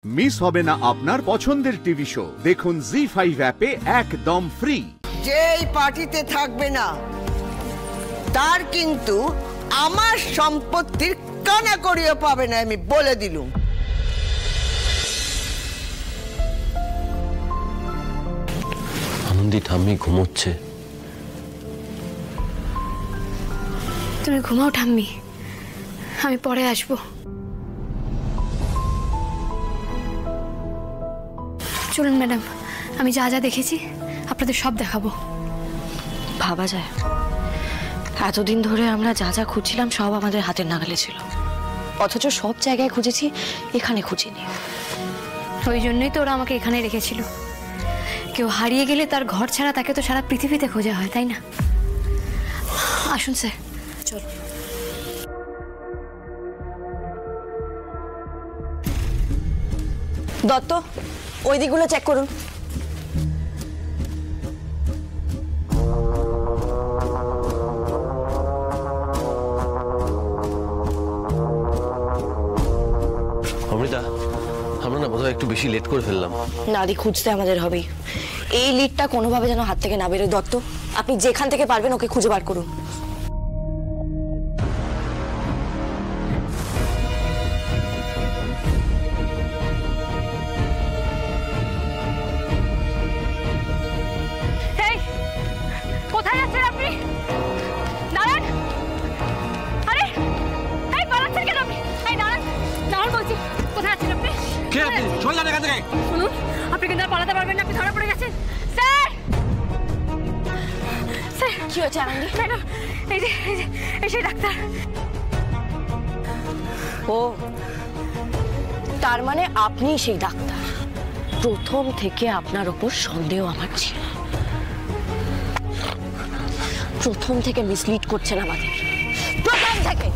Miss হবে না আপনার পছন্দের টিভি শো। দেখুন জি5 অ্যাপে একদম ফ্রি। যেই পার্টিতে থাকবে না তার কিন্তু আমার সম্পত্তির কানাকড়িও পাবে না, আমি বলে দিলুম। আনন্দি ঠাম্মি ঘুমোচ্ছে। তুমি ঘুমাও ঠাম্মি, আমি পরে আসবো। চলুন ম্যাডাম, আমি যা যা দেখেছি আপনাদের সব দেখাবো। ভাবা যায় এতদিন ধরে আমরা যা যা খুঁজছিলাম সব আমাদের হাতের নাগালে ছিল, অথচ সব জায়গায় খুঁজেছি, এখানে খুঁজিনি। ওই জন্যই তো ওরা আমাকে এখানে রেখেছিল। কেউ হারিয়ে গেলে তার ঘর ছাড়া তাকে তো সারা পৃথিবীতে খোঁজা হয়, তাই না? আসুন স্যার, চল। দত্ত, ওই দিকগুলো চেক করুন। অমৃতা, আমরা না বোধহয় একটু বেশি লেট করে ফেললাম। না দি, খুঁজতে আমাদের হবেই। এই লিডটা কোনোভাবে যেন হাত থেকে না বেরোয়। দত্ত, আপনি যেখান থেকে পারবেন ওকে খুঁজে বার করুন। কোথায় যাচ্ছেন আপনি? দাঁড়ান। আরে এই পালাচ্ছেন কেন আপনি? এই দাঁড়ান, দাঁড়ান বলছি। কোথায় যাচ্ছেন আপনি? কে আপনি? চলে যান এখান থেকে। শুনুন, আপনি কিন্তু আর পালাতে পারবেন না, আপনি ধরা পড়ে গেছেন। স্যার, স্যার কি হয়েছে আনন্দি? ম্যাডাম, এই যে এই সেই ডাক্তার। ও, তার মানে আপনি সেই ডাক্তার। প্রথম থেকে আপনার ওপর সন্দেহ আমার ছিল। প্রথম থেকে মিসলিড করছেন আমাদের, প্রথম থেকে।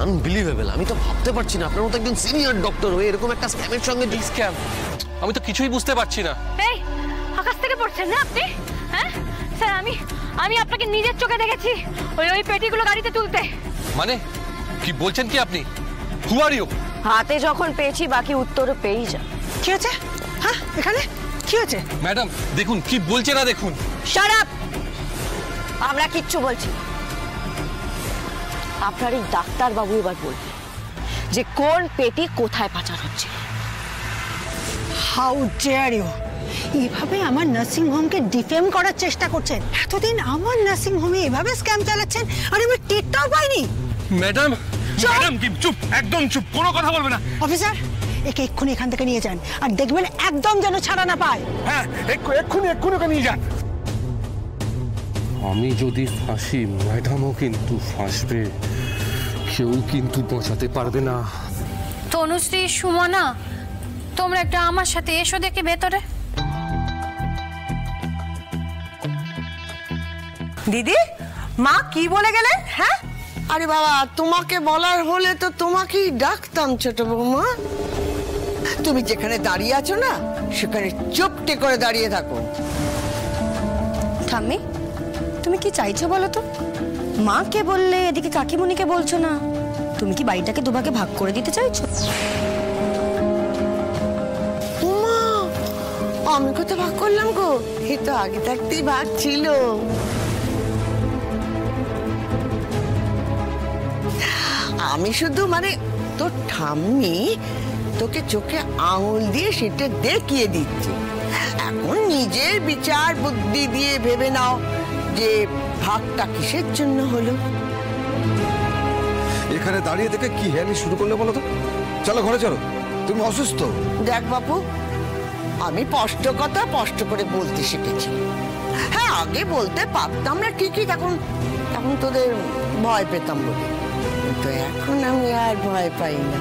আনবিলিভেবল, আমি তো ভাবতে পারছি না আপনার মতো একজন সিনিয়র ডক্টর হয়ে এরকম একটা স্ক্যামের সঙ্গে। স্ক্যাম? আমি তো কিছুই বুঝতে পারছি না। এই আকাশ থেকে পড়ছেন না আপনি? হ্যাঁ স্যার, আমি আপনাকে নিজের চোখে দেখেছি ওই পেটিগুলো গাড়িতে তুলতে। মানে কি বলছেন কি আপনি? হু আর ইউ? হাতে যখন পেয়েছি বাকি উত্তরও পেয়েই যা। কি হয়েছে? হ্যাঁ, এখানে কি হয়েছে? ম্যাডাম দেখুন কি বলছে না, দেখুন। Shut up! আমরা কিচ্ছু বলছি না। আপনার এই ডাক্তার বাবু এবার বলবেন যে কোন পেটি কোথায় পাচার হচ্ছে। How dare you! এভাবে আমার নার্সিং হোমকে ডিফেম করার চেষ্টা করছেন। এতদিন আমার নার্সিং হোমে এভাবে স্ক্যাম চালাচ্ছেন আর আমি টেরটাও পাইনি। ম্যাডাম, ম্যাডাম কি চুপ, একদম চুপ, কোনো কথা বলবে না। অফিসার, একে এক্ষুনি এখান থেকে নিয়ে যান আর দেখবেন একদম যেন ছাড়া না পায়। হ্যাঁ, এক্ষুনি ওকে নিয়ে যান। আমি যদি ফাঁসি, ম্যাডামও কিন্তু ফাঁসবে। কেউ কিন্তু বাঁচাতে পারবে না। তনুশ্রী, সুমনা, তোমরা একটা আমার সাথে এসো দেখি ভেতরে। দিদি, মা কি বলে গেলেন? হ্যাঁ, আরে বাবা, তোমাকে বলার হলে তো তোমাকেই ডাকতাম ছোট বৌমা। তুমি যেখানে দাঁড়িয়ে আছো না, সেখানে চুপটি করে দাঁড়িয়ে থাকো। ঠাম্মি, তুমি কি চাইছো বলো তো? মাকে বললে, এদিকে কাকিমুনিকে বলছো না। তুমি কি বাড়িটাকে দুভাগে ভাগ করে দিতে চাইছো? মা, আমি কত ভাগ করলাম গো? এই তো আগে থাকতেই ভাগ ছিল। আমি শুধু মানে তোর ঠাম্মি তোকে চোখে আঙুল দিয়ে সেটা দেখিয়ে দিচ্ছে। এখন নিজের বিচার বুদ্ধি দিয়ে ভেবে নাও যে ভাগটা কিসের জন্য হলো। এখানে দাঁড়িয়ে থেকে কি হেয়ালি শুরু করলে বলো তো? চলো ঘরে চলো, তুমি অসুস্থ। দেখ বাপু, আমি স্পষ্ট কথা স্পষ্ট করে বলতে শিখেছি। হ্যাঁ, আগে বলতে পারতাম না ঠিকই, তখন তোদের ভয় পেতাম বলে, কিন্তু এখন আমি আর ভয় পাই না।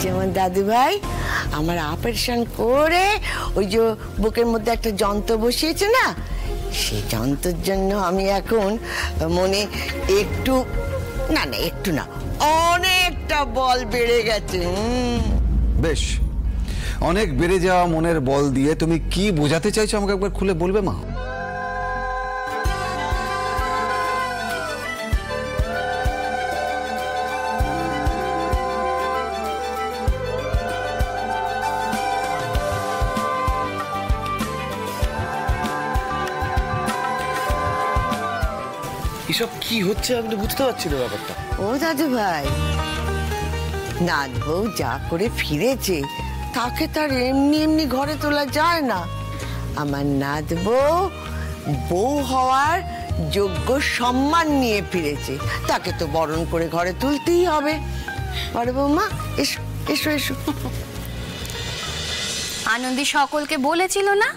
যেমন দাদু ভাই আমার অপারেশন করে ওই যে বুকের মধ্যে একটা যন্ত্র বসিয়েছে না, সেই যন্ত্রের জন্য আমি এখন মনে একটু না অনেকটা বল বেড়ে গেছে। বেশ, অনেক বেড়ে যাওয়া মনের বল দিয়ে তুমি কি বোঝাতে চাইছো আমাকে একবার খুলে বলবে মা? এসব কি হচ্ছে আমি তো বুঝতে পারছি না ব্যাপারটা। ও দাদু ভাই, নাত বউ যা করে ফিরেছে তাকে তার এমনি এমনি ঘরে তোলা যায় না। আমার নাত বউ বউ হওয়ার যোগ্য সম্মান নিয়ে ফিরেছে, তাকে তো বরণ করে ঘরে তুলতেই হবে। বড় বৌমা এসো এসো এসো। আনন্দী সকলকে বলেছিল না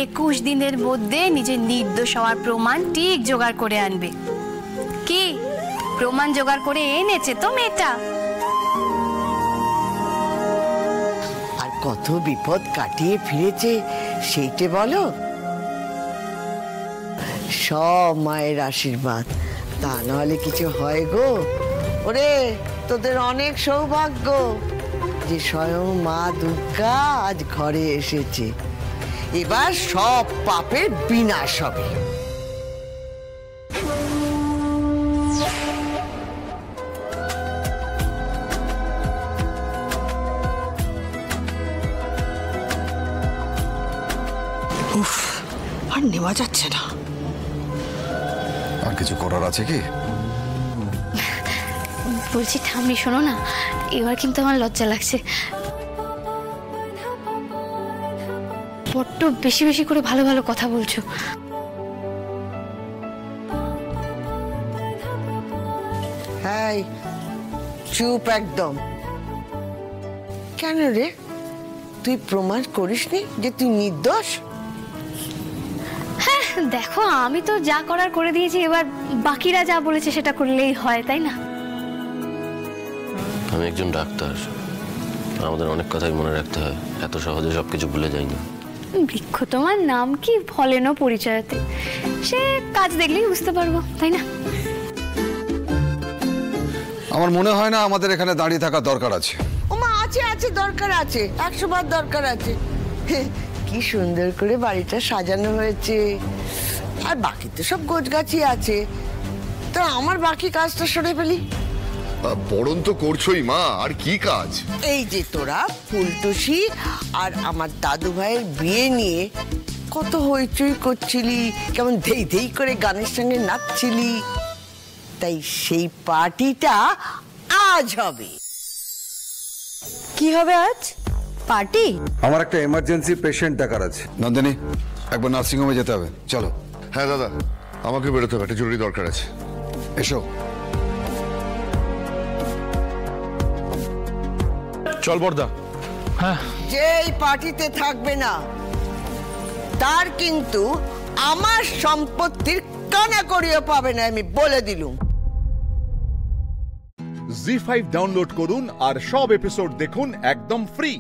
21 দিনের মধ্যে নিজের নির্দোষ হওয়ার প্রমাণ ঠিক জোগাড় করে আনবে। কি প্রমাণ জোগাড় করে এনেছে তো মেয়েটা। আর কত বিপদ কাটিয়ে ফিরেছে সেইটে বলো। সব মায়ের আশীর্বাদ, তা নাহলে কিছু হয় গো। ওরে তোদের অনেক সৌভাগ্য যে স্বয়ং মা দুর্গা আজ ঘরে এসেছে। এবার সব পাপের বিনাশ হবে। উফ, আর নেওয়া যাচ্ছে না। আর কিছু করার আছে কি? বলছি ঠাম্মি শোনো না, এবার কিন্তু আমার লজ্জা লাগছে। বড্ড বেশি বেশি করে ভালো ভালো কথা বলছো। হ্যাঁ চুপ একদম। কেন রে, তুই প্রমাণ করিসনি যে তুই নির্দোষ? হ্যাঁ দেখো, আমি তো যা করার করে দিয়েছি, এবার বাকিরা যা বলেছে সেটা করলেই হয়, তাই না? আমি একজন ডাক্তার, আমাদের অনেক কথাই মনে রাখতে হয়, এত সহজে সবকিছু ভুলে যাই না। বৃক্ষ তোমার নাম কি ফলেনো পরিচয়তে, সে কাজ দেখলেই বুঝতে পারবো, তাই না? আমার মনে হয় না আমাদের এখানে দাঁড়িয়ে থাকা দরকার আছে। ওমা আছে আছে, দরকার আছে, 100 বার দরকার আছে। কি সুন্দর করে বাড়িটা সাজানো হয়েছে, আর বাকি তো সব গোছগাছি আছে। তো আমার বাকি কাজটা সরে ফেলি। বরণ তো করছোই মা, আর কি কাজ? এই যে তোরা ফুলটুসি আর আমার দাদু ভাইয়ের বিয়ে নিয়ে কত হইচই করছিলি, কেমন ধেই ধেই করে গানের সঙ্গে নাচছিলি, তাই সেই পার্টিটা আজ হবে। কি হবে আজ? পার্টি? আমার একটা এমার্জেন্সি পেশেন্ট দেখার আছে। নন্দিনী, একবার নার্সিংহোমে যেতে হবে, চলো। হ্যাঁ দাদা, আমাকে বেরোতে হবে, একটা জরুরি দরকার আছে। এসো। চল বর্দা। হ্যাঁ, যে এই পার্টিতে থাকবে না তার কিন্তু আমার সম্পত্তির কানাকড়িও পাবে না, আমি বলে দিলুম। জি5 ডাউনলোড করুন আর সব এপিসোড দেখুন একদম ফ্রি।